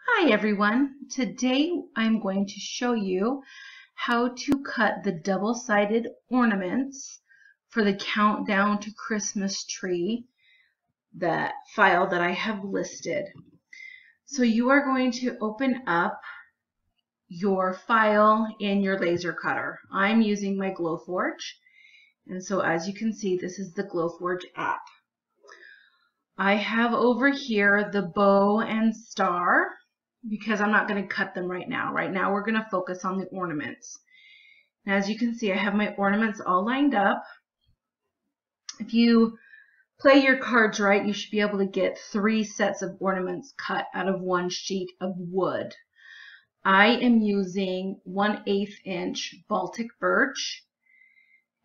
Hi everyone, today I'm going to show you how to cut the double-sided ornaments for the Countdown to Christmas tree, that file that I have listed. So you are going to open up your file in your laser cutter. I'm using my Glowforge, and so as you can see, this is the Glowforge app. I have over here the bow and star, because I'm not going to cut them right now. Right now we're going to focus on the ornaments. And as you can see, I have my ornaments all lined up. If you play your cards right, you should be able to get 3 sets of ornaments cut out of 1 sheet of wood. I am using 1/8 inch Baltic birch,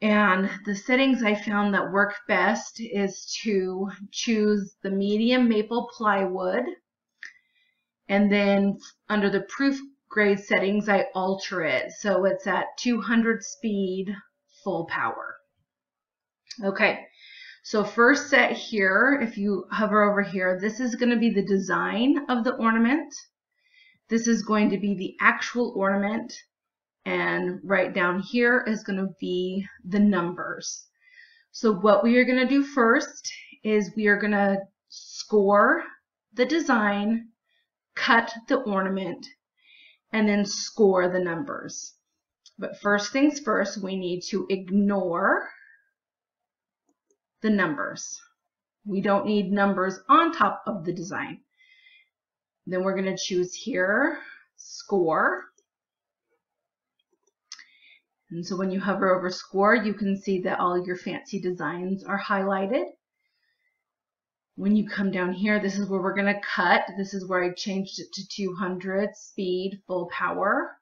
and the settings I found that work best is to choose the medium maple plywood. And then under the proof grade settings, I alter it so it's at 200 speed, full power. Okay, so first set here, if you hover over here, this is going to be the design of the ornament. This is going to be the actual ornament. And right down here is going to be the numbers. So what we are going to do first is we are going to score the design, cut the ornament, and then score the numbers. But first things first, we need to ignore the numbers. We don't need numbers on top of the design. Then we're going to choose here, score. And so when you hover over score, you can see that all your fancy designs are highlighted. When you come down here, this is where we're going to cut. This is where I changed it to 200 speed, full power.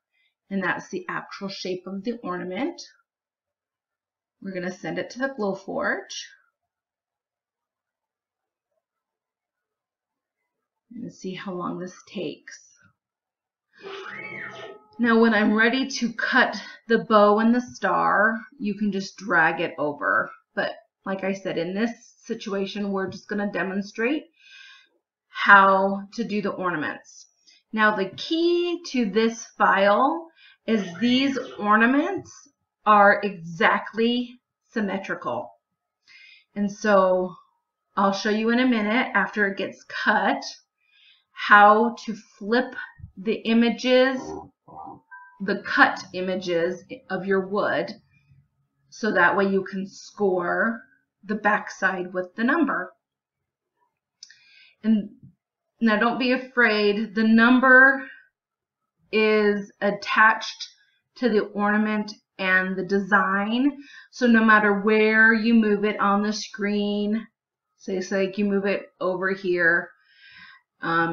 And that's the actual shape of the ornament. We're going to send it to the Glowforge. And see how long this takes. Now when I'm ready to cut the bow and the star, you can just drag it over. But like I said, in this situation, we're just going to demonstrate how to do the ornaments. Now the key to this file is these ornaments are exactly symmetrical. And so I'll show you in a minute after it gets cut how to flip the images, the cut images of your wood, so that way you can score the backside with the number. And now don't be afraid, the number is attached to the ornament and the design, so no matter where you move it on the screen, say like you move it over here,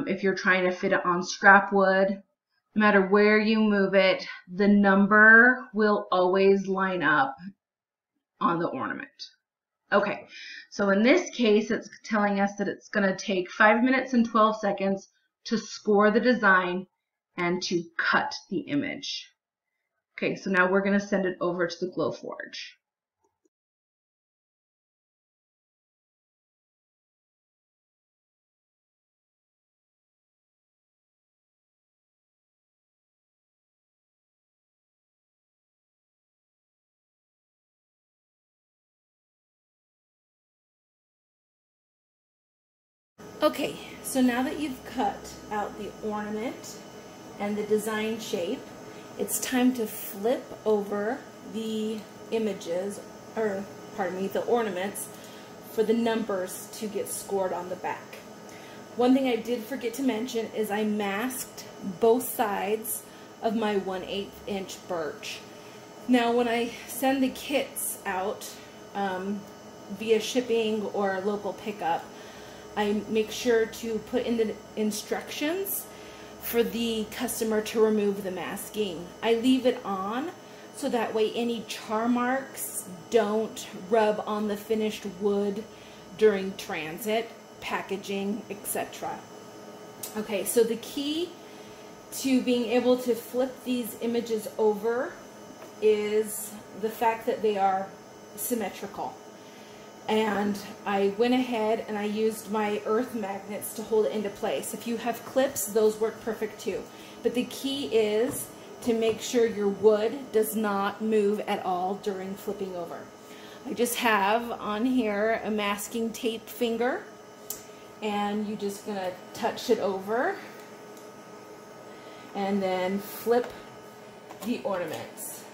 if you're trying to fit it on scrap wood, no matter where you move it, the number will always line up on the ornament. Okay, so in this case, it's telling us that it's going to take 5 minutes and 12 seconds to score the design and to cut the image. Okay, so now we're going to send it over to the Glowforge. Okay, so now that you've cut out the ornament and the design shape, it's time to flip over the images, or pardon me, the ornaments, for the numbers to get scored on the back. One thing I did forget to mention is I masked both sides of my 1/8 inch birch. Now when I send the kits out via shipping or local pickup, I make sure to put in the instructions for the customer to remove the masking. I leave it on so that way any char marks don't rub on the finished wood during transit, packaging, etc. Okay, so the key to being able to flip these images over is the fact that they are symmetrical. And I went ahead and I used my earth magnets to hold it into place. If you have clips, those work perfect too. But the key is to make sure your wood does not move at all during flipping over. I just have on here a masking tape finger, and you're just gonna touch it over and then flip the ornaments.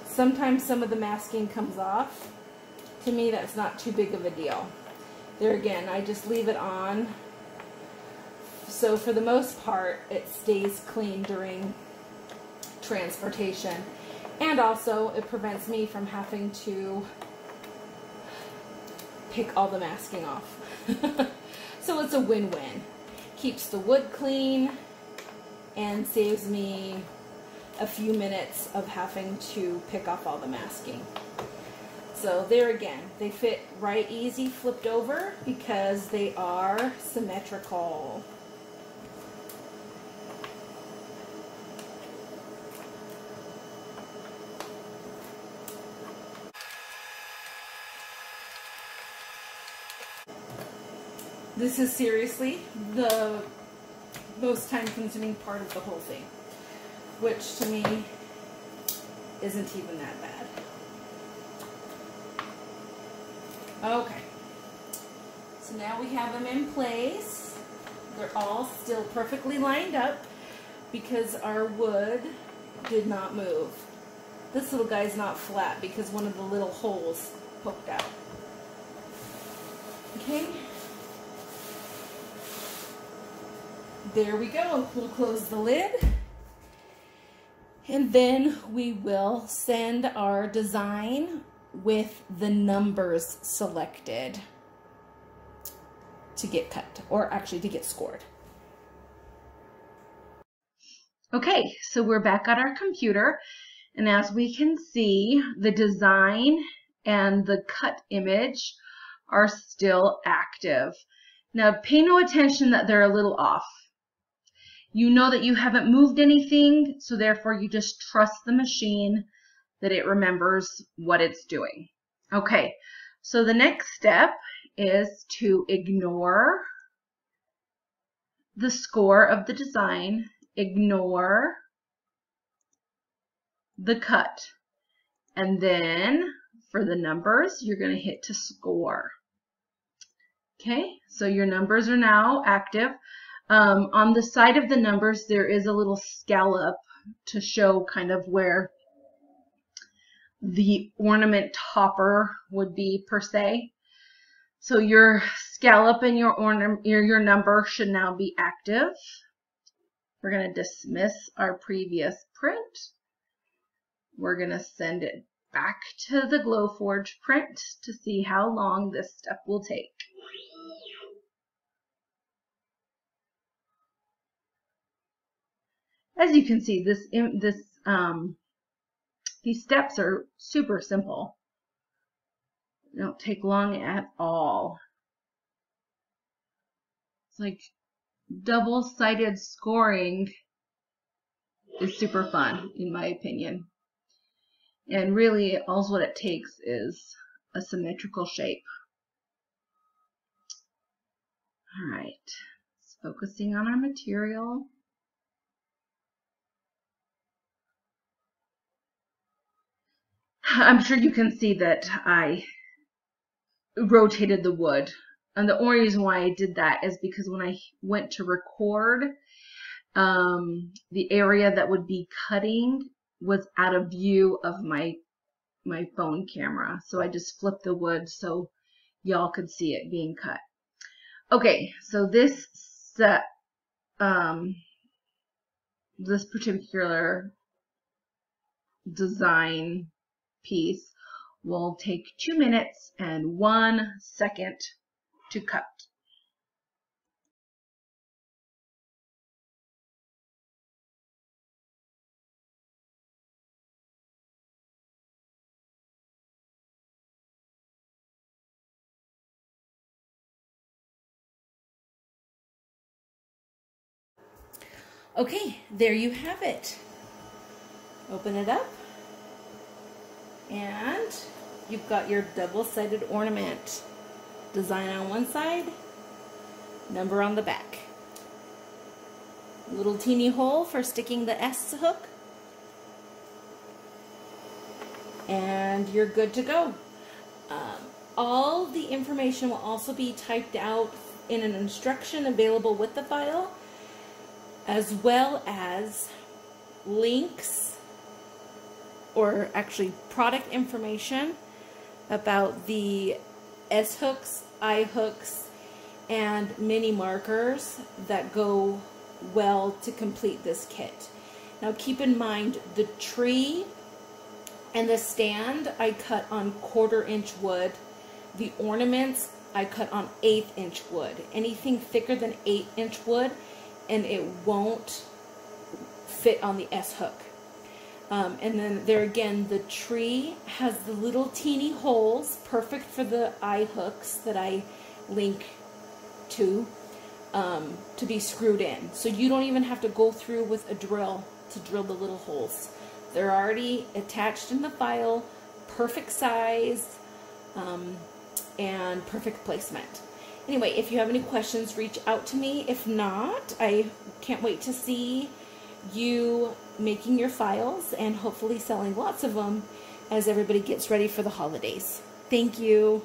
Sometimes some of the masking comes off. To me, that's not too big of a deal. There again, I just leave it on. So for the most part, it stays clean during transportation. And also, it prevents me from having to pick all the masking off. So it's a win-win. Keeps the wood clean and saves me a few minutes of having to pick off all the masking. So there again, they fit right easy flipped over because they are symmetrical. This is seriously the most time-consuming part of the whole thing, which to me isn't even that bad. Okay, so now we have them in place. They're all still perfectly lined up because our wood did not move. This little guy's not flat because one of the little holes poked out. Okay. There we go. We'll close the lid. And then we will send our design with the numbers selected to get cut, or actually to get scored. Okay, so we're back on our computer, and as we can see, the design and the cut image are still active. Now pay no attention that they're a little off. You know that you haven't moved anything, so therefore you just trust the machine that it remembers what it's doing. Okay, so the next step is to ignore the score of the design, ignore the cut, and then for the numbers, you're going to hit to score. Okay, so your numbers are now active. On the side of the numbers, there is a little scallop to show kind of where the ornament topper would be per se. So your scallop and your ornament, your number should now be active. We're going to dismiss our previous print. We're going to send it back to the Glowforge print to see how long this step will take. As you can see, these steps are super simple. They don't take long at all. It's like double-sided scoring is super fun, in my opinion. And really, all what it takes is a symmetrical shape. All right, it's focusing on our material. I'm sure you can see that I rotated the wood. And the only reason why I did that is because when I went to record, the area that would be cutting was out of view of my phone camera. So I just flipped the wood so y'all could see it being cut. Okay, so this this particular design piece will take 2 minutes and 1 second to cut. Okay, there you have it. Open it up, and you've got your double-sided ornament. Design on one side, number on the back. Little teeny hole for sticking the S hook. And you're good to go. All the information will also be typed out in an instruction available with the file, as well as links, or actually product information about the S hooks, I hooks, and mini markers that go well to complete this kit. Now keep in mind, the tree and the stand I cut on 1/4 inch wood. The ornaments I cut on 1/8 inch wood. Anything thicker than 1/8 inch wood and it won't fit on the S hook. And then there again, the tree has the little teeny holes, perfect for the I hooks that I link to be screwed in. So you don't even have to go through with a drill to drill the little holes. They're already attached in the file, perfect size, and perfect placement. Anyway, if you have any questions, reach out to me. If not, I can't wait to see you making your files and hopefully selling lots of them as everybody gets ready for the holidays. Thank you.